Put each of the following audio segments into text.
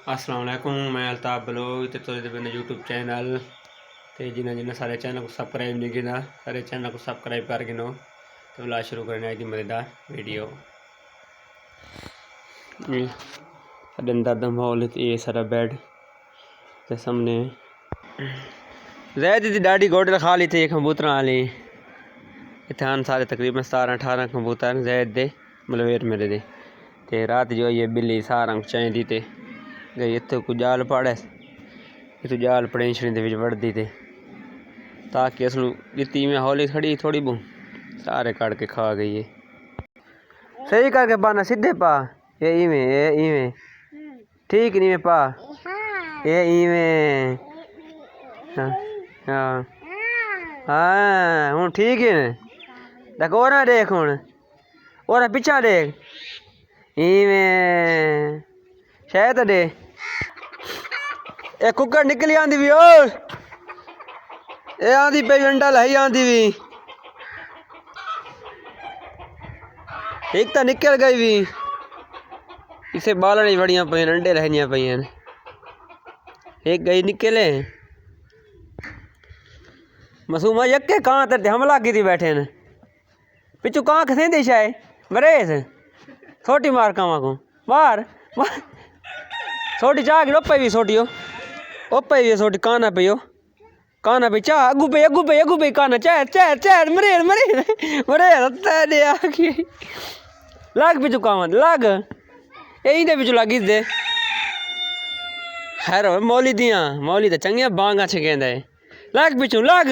अस्सलाम वालेकुम, मैं अल्ताफ बलोच ते तुसीं मेरे यूट्यूब चैनल ते जिन्हें सारे चैनल को सब्सक्राइब नहीं किया सारे चैनल को सब्सक्राइब कर गिनो। तो ला शुरू करने आई थी मज़ेदार वीडियो। साढ़े अंदर दा माहौल ये सारा बेड ते सामने जैद दी डाडी गोडल खा ली थी कबूतर वाली। इतने सारे तकरीबन 17-18 कबूतर जैद दे मलवेर मेरे दे ते रात जो ये बिल्ली सारा चाहिए थे गई इतने को जाल पाड़े इतने जाल पड़े शरीर वड़ती थे ताकि असलू गित्ती में हौली खड़ी थोड़ी बहुत सारे काट के खा गई है। सही करके पाना सीधे पा ये इवें ठीक नहीं पा ये इवें हाँ हाँ हाँ हूँ ठीक है देख और ना देख हूँ और पिछा देख इवें शायद दे ए कुकर निकली आंदी भी ओ ए आंदी पे अंडा लाई आंदी भी एक तो निकल गई भी इसे बालनी बड़ियां पे अंडे रहनियां पे एक गई निकले मसूमा यक्के कहाँ ते हमला की थी बैठे ने पिछू कहाँ खसे दे शाय मरेस छोटी मार कावा को मार छोटी चाह की ओपे भी छोटियो ओपे भी छोटी काना पे चाह अगू पे काना चाह मरे दे आखी लाग पिछू कावा लाग यही दे पिछू लागी दे खैर मौली तो चंगिया बांगा छकेंदा है लाग पिछू लाग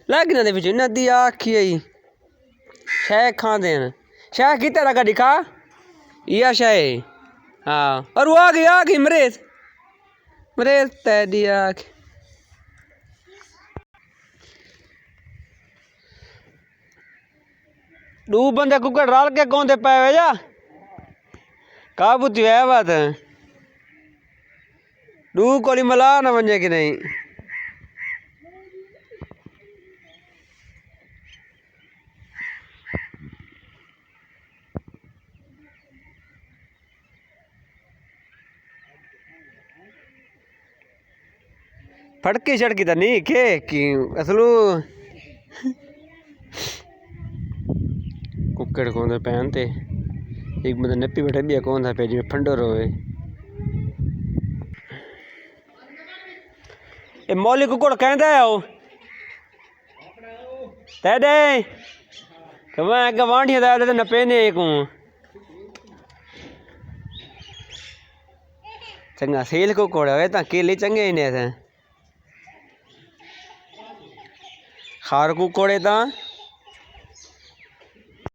ना दे पिछू नदी आखी आई शाह खा देन शाह की तरह का दिखा या शाह हाँ और वो आ गई मरेज तैदी आख दू बंदे कुकर डाल के कौन दे पाए जा काबू है बात दू कोली मला ना बन कि नहीं फटकी छड़की तो नहीं के कि असलू कुकर कौन दे पैन ते एक बंदा नप्पी बैठे भी कौन था पे जिमें फंडो रोए ए मौली कुकड़ कहता है वो तै दे मैं अगर वांडिया दा तो नपे ने एक चंगा सेल कुकड़ है ता केले चंगे ही ने खार कुकड़ ता